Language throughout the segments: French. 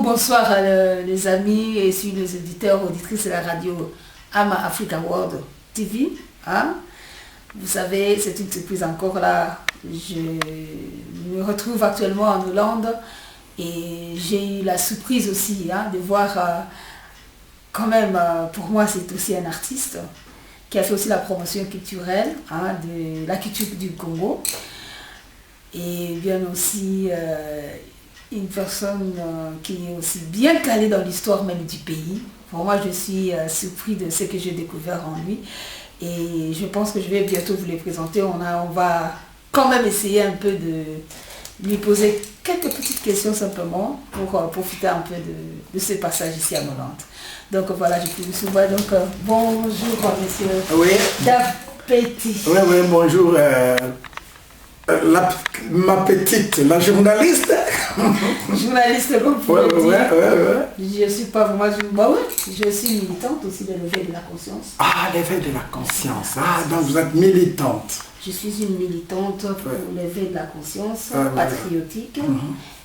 Bonsoir les amis et les auditeurs, auditrices de la radio AMA Africa World TV. Hein? Vous savez, c'est une surprise encore là. Je me retrouve actuellement en Hollande et j'ai eu la surprise aussi de voir quand même, pour moi c'est aussi un artiste qui a fait aussi la promotion culturelle de la culture du Congo et bien aussi une personne qui est aussi bien calée dans l'histoire même du pays. Pour moi, je suis surpris de ce que j'ai découvert en lui. Et je pense que je vais bientôt vous les présenter. On va quand même essayer un peu de lui poser quelques petites questions simplement pour profiter un peu de ce passage ici à Hollande. Donc voilà, je vous souhaite donc bonjour monsieur. Oui. D'appétit. Oui, bonjour. Ma petite, la journaliste. Journaliste comme vous le dites. Je suis pas vraiment je suis militante aussi de l'éveil de la conscience. Ah, l'éveil de la conscience. Ah, donc vous êtes militante. Je suis une militante pour l'éveil de la conscience patriotique.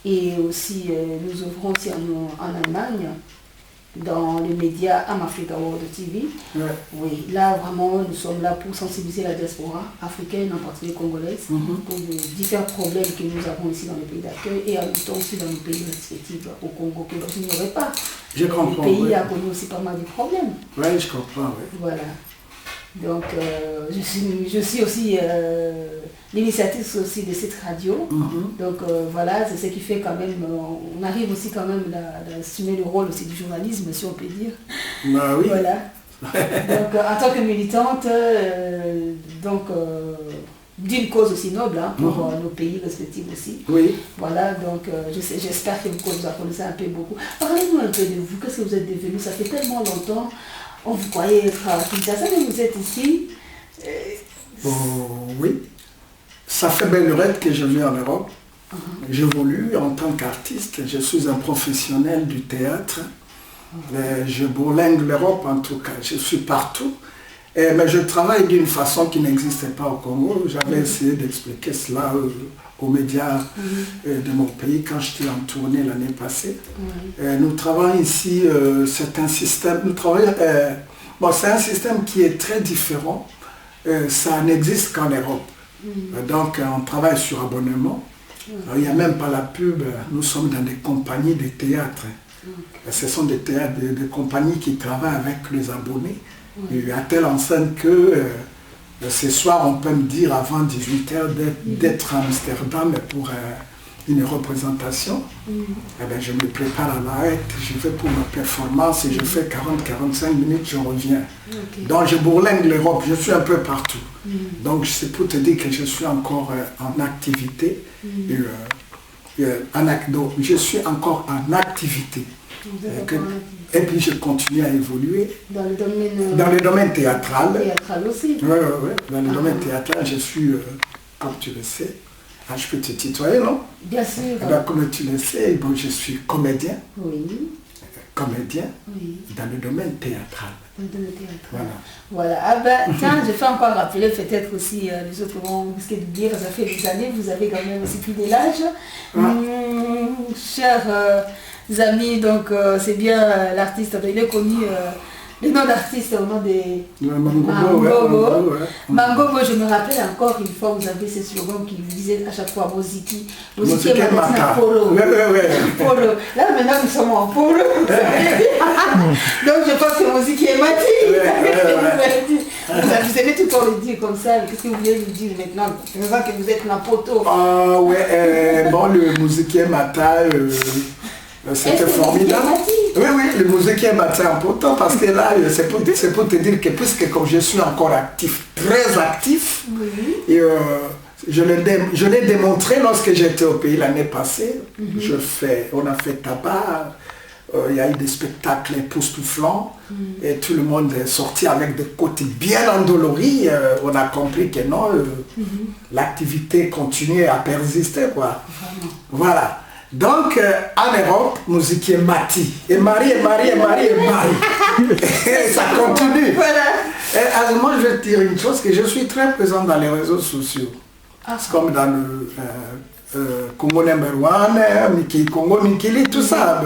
Et aussi, nous ouvrons aussi en Allemagne, dans les médias AMA Africa World TV. Oui, là vraiment nous sommes là pour sensibiliser la diaspora africaine, en particulier congolaise, pour les différents problèmes que nous avons ici dans les pays d'accueil et en même temps aussi dans les pays respectifs au Congo que vous n'ignorez pas. Je comprends. Le pays a connu aussi pas mal de problèmes. Oui, je comprends. Oui. Voilà. Donc je suis aussi l'initiatrice aussi de cette radio. Donc voilà, c'est ce qui fait quand même, on arrive aussi quand même à assumer le rôle aussi du journalisme, si on peut dire. Bah oui. Voilà. Donc en tant que militante, d'une cause aussi noble pour nos pays respectifs aussi. Oui. Voilà, donc j'espère que vous apprenez un peu beaucoup. Parlez-nous un peu de vous, qu'est-ce que vous êtes devenu? Ça fait tellement longtemps. On vous croyait être à Kinshasa, mais vous êtes ici. Oui. Ça fait belle lurette que je vis en Europe. J'évolue en tant qu'artiste. Je suis un professionnel du théâtre. Je bourlingue l'Europe en tout cas. Je suis partout. Mais je travaille d'une façon qui n'existait pas au Congo. J'avais essayé d'expliquer cela aux médias de mon pays quand j'étais en tournée l'année passée. Nous travaillons ici, c'est un système, c'est un système qui est très différent. Ça n'existe qu'en Europe. Donc on travaille sur abonnement. Il n'y a même pas la pub. Nous sommes dans des compagnies de théâtre. Ce sont des théâtres, des compagnies qui travaillent avec les abonnés. À telle enseigne que ce soir, on peut me dire avant 18h d'être à Amsterdam pour une représentation. Eh bien, je me prépare à l'arrêt, je vais pour ma performance et je fais 40-45 minutes, je reviens. Donc je bourlingue l'Europe, je suis un peu partout. Donc c'est pour te dire que je suis encore en activité. Je suis encore en activité. Et puis je continue à évoluer dans le domaine théâtral. Théâtral aussi. Oui. Dans le domaine théâtral, je suis, comme tu le sais, je peux te tutoyer, non? Bien sûr. Comme tu le sais, je suis comédien. Oui. Comédien dans le domaine théâtral. Voilà. Ah ben, tiens, je fais encore rappeler peut-être aussi les autres vont risquer de dire, ça fait des années, vous avez quand même aussi pris de l'âge. Chers amis, donc c'est bien l'artiste, il est connu, le nom d'artiste au nom de Mangobo. Mangobo, je me rappelle encore une fois, vous avez ce slogan qui vous disait à chaque fois Moziki Mata Polo. Polo. Là maintenant nous sommes en Polo. Donc je pense que Moziki est Mati. Vous avez tout le temps le dire comme ça, qu'est-ce que vous voulez nous dire maintenant? C'est vrai que vous êtes Napoto. Le Moziki Mata. C'était formidable. Oui, le musiquier Mati est important parce que là, c'est pour te dire que puisque comme je suis encore actif, très actif, et, je l'ai démontré lorsque j'étais au pays l'année passée. On a fait tabac, il y a eu des spectacles époustouflants et tout le monde est sorti avec des côtés bien endoloris. On a compris que non, l'activité continuait à persister, quoi. Voilà. Donc, en Europe, musiquier Mati. Et Marie. Et ça continue. Voilà. Et, moi, je vais te dire une chose, que je suis très présent dans les réseaux sociaux. C'est comme dans le Congo Number One, Congo Mikili, tout ça.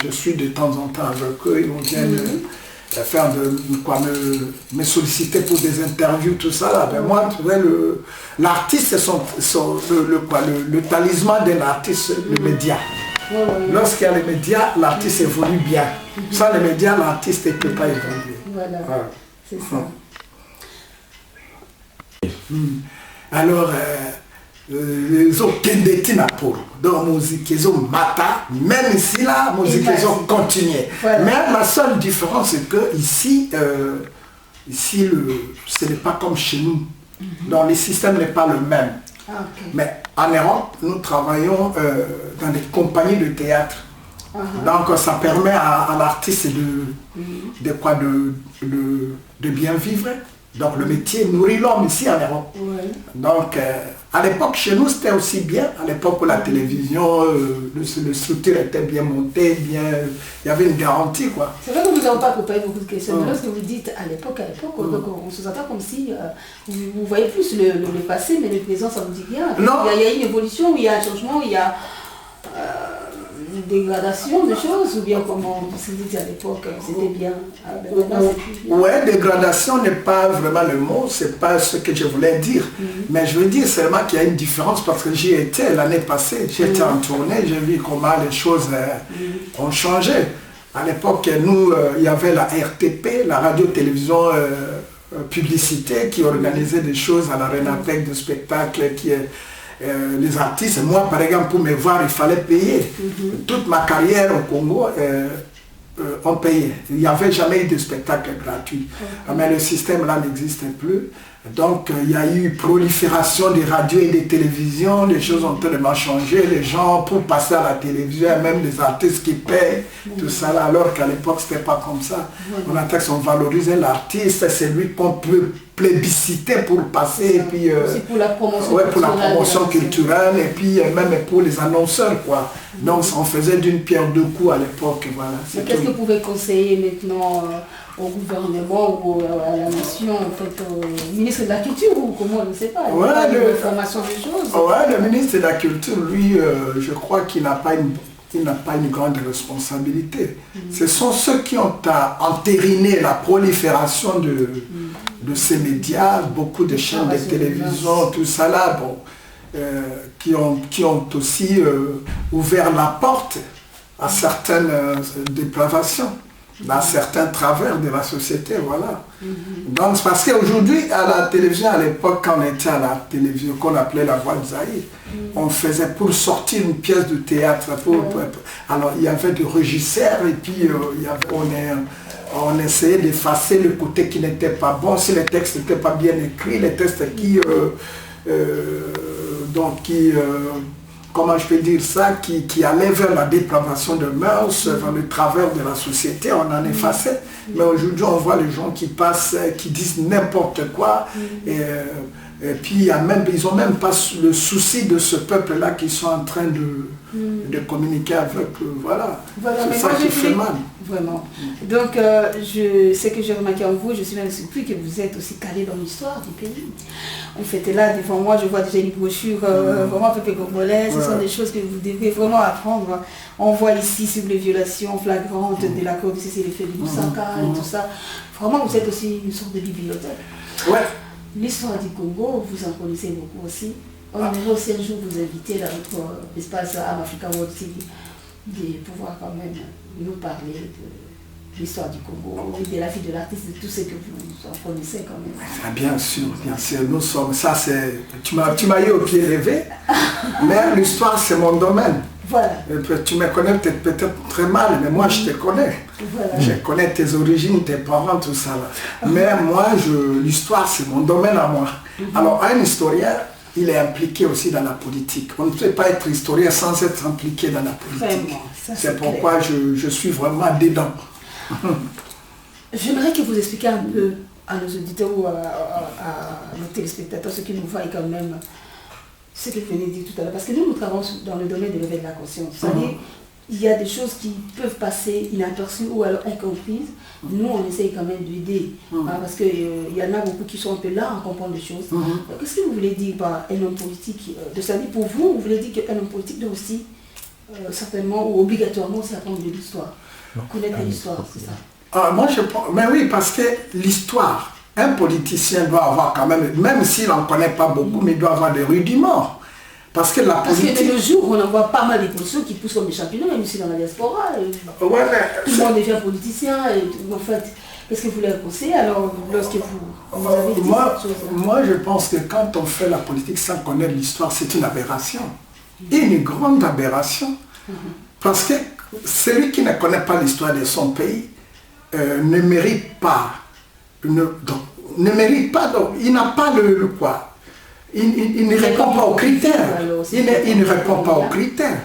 Je suis de temps en temps avec eux, ils viennent faire me solliciter pour des interviews, tout ça. Là. Moi, tu vois, l'artiste, c'est le talisman d'un artiste, le média. Lorsqu'il y a les médias, l'artiste évolue bien. Sans les médias, l'artiste ne peut pas évoluer. Voilà, c'est ça. Alors, les autres Kendetina pour donc musique, ils ont mata, même ici là, musique, ils ont continué. Voilà. Mais la seule différence, c'est que ici, ce n'est pas comme chez nous. Donc le système n'est pas le même. Mais en Europe, nous travaillons dans des compagnies de théâtre. Donc ça permet à l'artiste de bien vivre. Donc le métier nourrit l'homme ici en Europe. Donc à l'époque chez nous c'était aussi bien. À l'époque où la télévision, le structure était bien monté, il y avait une garantie, quoi. C'est vrai que nous n'avons pas préparé beaucoup de questions. Mais lorsque vous dites à l'époque, on se sent comme si vous voyez plus le passé, mais le présent ça vous dit rien. Non. Il y a une évolution, il y a un changement, il y a une dégradation de choses, ou bien comment vous se dit à l'époque, c'était bien. Oui, dégradation n'est pas vraiment le mot, c'est pas ce que je voulais dire. Mais je veux dire seulement qu'il y a une différence parce que j'y étais l'année passée, j'étais en tournée, j'ai vu comment les choses ont changé. À l'époque, nous, il y avait la RTP, la radio-télévision publicité, qui organisait des choses à la Renapec, des spectacles les artistes, moi par exemple pour me voir il fallait payer. Toute ma carrière au Congo, on payait. Il n'y avait jamais eu de spectacle gratuit. Mais le système là n'existait plus. Donc il y a eu prolifération des radios et des télévisions, les choses ont tellement changé, les gens pour passer à la télévision, même les artistes qui paient, tout ça là, alors qu'à l'époque c'était pas comme ça. On a on valorisait l'artiste, c'est lui qu'on peut plébisciter pour passer, et puis pour la promotion, pour la promotion culturelle, et puis même pour les annonceurs, quoi. Donc on faisait d'une pierre deux coups à l'époque, voilà. Qu'est-ce que vous pouvez conseiller maintenant au gouvernement ou à la nation, en fait, au ministre de la Culture, ou comment, je ne sais pas, de formation des choses? Le ministre de la Culture, lui, je crois qu'il n'a pas une grande responsabilité. Ce sont ceux qui ont entériné la prolifération de ces médias, beaucoup de chaînes de télévision, tout ça là, qui ont aussi ouvert la porte à certaines dépravations, dans certains travers de la société, voilà. Donc, parce qu'aujourd'hui, à la télévision, à l'époque, quand on était à la télévision, qu'on appelait la Voix de Zaïre, on faisait pour sortir une pièce de théâtre, alors il y avait des régisseurs, et puis on essayait d'effacer le côté qui n'était pas bon, si les textes n'étaient pas bien écrits, les textes comment je peux dire ça, qui allait vers la dépravation de mœurs, vers le travers de la société, on en effaçait. Mais aujourd'hui, on voit les gens qui passent, qui disent n'importe quoi. Et puis, ils n'ont même pas le souci de ce peuple-là qui sont en train de communiquer avec. Voilà. C'est ça qui fait mal. Vraiment. Donc, ce que j'ai remarqué en vous, je suis même surpris que vous êtes aussi calé dans l'histoire du pays. En fait, là, devant moi, je vois déjà une brochure vraiment un peu congolaise. Ce sont des choses que vous devez vraiment apprendre. On voit ici sur les violations flagrantes de l'accord de cessez-le-feu de Lusaka et tout ça. Vraiment, vous êtes aussi une sorte de bibliothèque. Ouais. L'histoire du Congo, vous en connaissez beaucoup aussi. On aimerait aussi un jour vous inviter dans notre espace Africa World TV, de pouvoir quand même nous parler de l'histoire du Congo, de la vie de l'artiste, de tout ce que vous en connaissez quand même. Ah, bien sûr, nous sommes, ça c'est, tu m'as eu au pied levé, mais l'histoire c'est mon domaine. Voilà. Tu me connais peut-être très mal, mais moi je te connais. Voilà. Je connais tes origines, tes parents, tout ça. Là. Mais moi, l'histoire, c'est mon domaine à moi. Alors, un historien, il est impliqué aussi dans la politique. On ne peut pas être historien sans être impliqué dans la politique. Vraiment, c'est pourquoi je suis vraiment dedans. J'aimerais que vous expliquiez un peu à nos auditeurs ou à nos téléspectateurs, ceux qui nous voient quand même, ce que vous venez de dire tout à l'heure. Parce que nous travaillons dans le domaine de l'éveil de la conscience. C'est-à-dire, il y a des choses qui peuvent passer inaperçues ou alors incomprises. Nous, on essaye quand même d'aider. Parce qu'il y en a beaucoup qui sont un peu là à comprendre les choses. Qu'est-ce que vous voulez dire par un homme politique c'est-à-dire pour vous, vous voulez dire qu'un homme politique doit aussi, certainement ou obligatoirement, aussi apprendre de l'histoire. Connaître l'histoire, c'est ça. Moi, je pense, mais oui, parce que l'histoire, un politicien doit avoir quand même s'il n'en connaît pas beaucoup, mais il doit avoir des rudiments. Parce que la politique... Parce que de nos jours, on en voit pas mal des politiciens qui poussent comme des champignons, même ici dans la diaspora. Tout le monde devient politicien. En fait, qu'est-ce que vous leur conseillez alors lorsque vous avez dit cette chose-là? Moi, je pense que quand on fait la politique sans connaître l'histoire, c'est une aberration. Une grande aberration. Parce que celui qui ne connaît pas l'histoire de son pays ne mérite pas. Il n'a pas le quoi. Il ne répond pas aux critères. Il ne répond pas aux critères.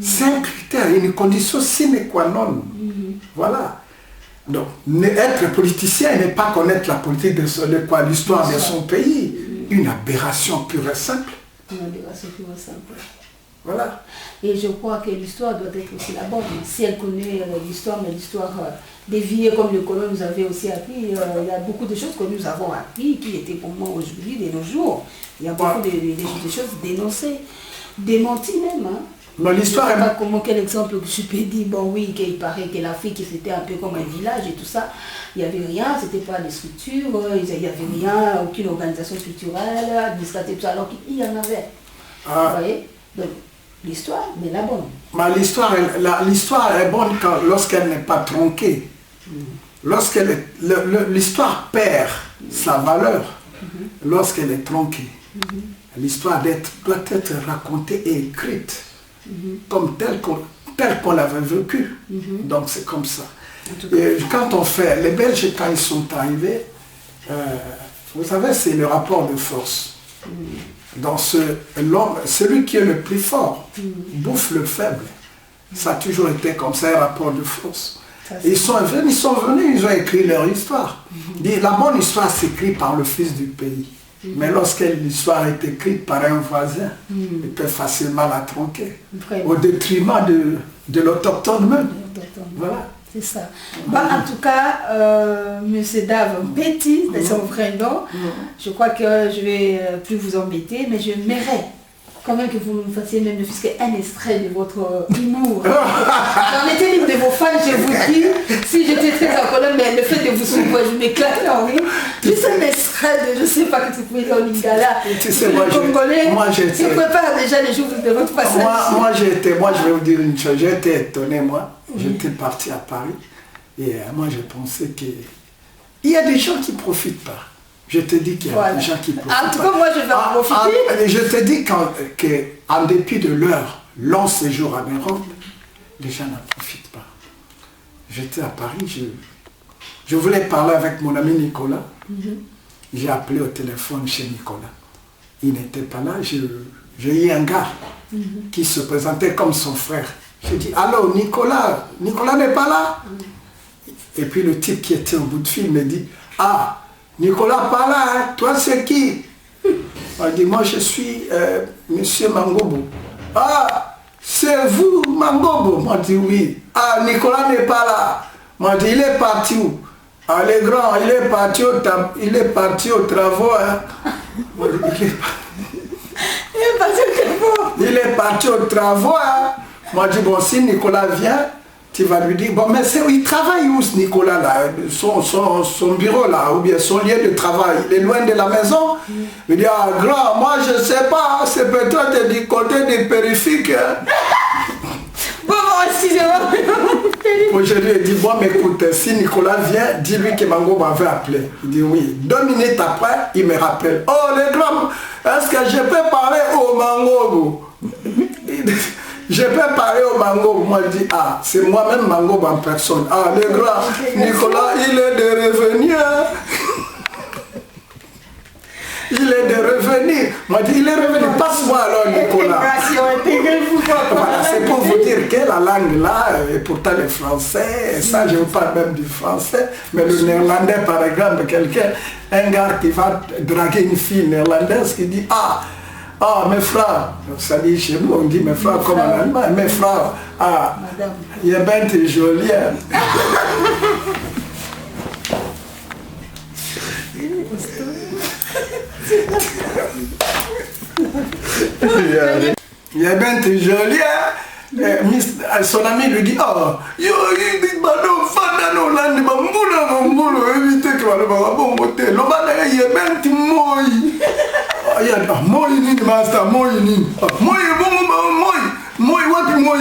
C'est un critère, une condition sine qua non. Voilà. Donc, être politicien et ne pas connaître la politique l'histoire de son pays, une aberration pure et simple. Une aberration pure et simple. Voilà. Et je crois que l'histoire doit être aussi la bonne. Si elle connaît l'histoire, mais l'histoire des vies, comme le colon nous avait aussi appris, il y a beaucoup de choses que nous avons appris qui étaient pour moi aujourd'hui, de nos jours. Il y a beaucoup de choses dénoncées, démenties même. Mais l'histoire je ne sais pas quel exemple je peux dire, bon oui, qu'il paraît que l'Afrique c'était un peu comme un village et tout ça. Il n'y avait rien, c'était pas des structures, il n'y avait rien, aucune organisation culturelle, administrative, tout ça, alors qu'il y en avait. Vous voyez? Donc, l'histoire, mais la bonne. Mais l'histoire est bonne lorsqu'elle n'est pas tronquée. L'histoire perd sa valeur lorsqu'elle est tronquée. L'histoire doit être racontée et écrite comme telle qu'on l'avait vécue. Donc c'est comme ça. Et quand on fait, les Belges quand ils sont arrivés, vous savez c'est le rapport de force. Dans celui qui est le plus fort bouffe le faible. Ça a toujours été comme ça, un rapport de force. Ils sont venus, ils ont écrit leur histoire. La bonne histoire s'écrit par le fils du pays. Mais lorsque l'histoire est écrite par un voisin, il peut facilement la tronquer. Au détriment de l'autochtone même. Voilà. C'est ça. En tout cas, M. Dave Petit, c'est son prénom. Je crois que je ne vais plus vous embêter, mais je m'aimerais quand même que vous me fassiez même ne fût qu'un extrait de votre humour. J'en étais libre de vos fans, je vous dis, si j'étais très en colère, mais le fait de vous suivre, je m'éclate en rire. Juste un extrait de, je ne sais pas que tu pouvais dire en lingala. Tu sais, moi, je prépare déjà les jours de votre passage. Moi, je vais vous dire une chose, j'ai été étonné, moi. J'étais parti à Paris et moi, je pensais qu'il y a des gens qui ne profitent pas. Je te dis qu'il y a des gens qui profitent pas. En tout cas, moi, je vais en profiter. Je te dis qu'en dépit de leur long séjour en Europe, les gens n'en profitent pas. J'étais à Paris, je voulais parler avec mon ami Nicolas. J'ai appelé au téléphone chez Nicolas. Il n'était pas là. J'ai eu un gars qui se présentait comme son frère. J'ai dit, allô, Nicolas n'est pas là? Et puis le type qui était au bout de fil me dit, ah, Nicolas pas là, hein? Toi c'est qui? Il dit, moi je suis Monsieur Mangobo. Ah, c'est vous Mangobo? Moi je dis oui. Ah, Nicolas n'est pas là. Moi je dis, il est parti où? Ah, les grands, il est parti aux travaux. Hein? Il est parti aux travaux. Hein? Moi je dis, bon, si Nicolas vient, tu vas lui dire, bon, mais il travaille où ce Nicolas là? Son bureau là, ou bien son lieu de travail, il est loin de la maison? Il dit, ah grand, moi je ne sais pas, c'est peut-être du côté du périphérique. Hein? Bon, excusez-moi. Aujourd'hui, il dit, bon, mais écoute, si Nicolas vient, dis-lui que Mango m'avait appelé. Il dit, oui. 2 minutes après, il me rappelle, oh les grands, est-ce que je peux parler au Mango? Je peux parler au Mango. Moi, je dis, ah, c'est moi-même Mango en personne. Ah, le grand Nicolas, il est de revenir. Il est de revenir. Moi, je dis, il est revenu. Passe-moi alors, Nicolas. Voilà, c'est pour vous dire que la langue là, et pourtant le français, et ça je vous parle même du français, mais le néerlandais par exemple, un gars qui va draguer une fille néerlandaise qui dit ah mes frères, ça dit chez nous on dit mes frères comme en allemand, mes frères, ah, il est bien t'es joli. Il est bien t'es joli. Son ami lui dit oh yo bado fada no landi bambula éviter que le bon motel lo bada ye benti moi ya moi ni master moi ni moi bon moi wapi moi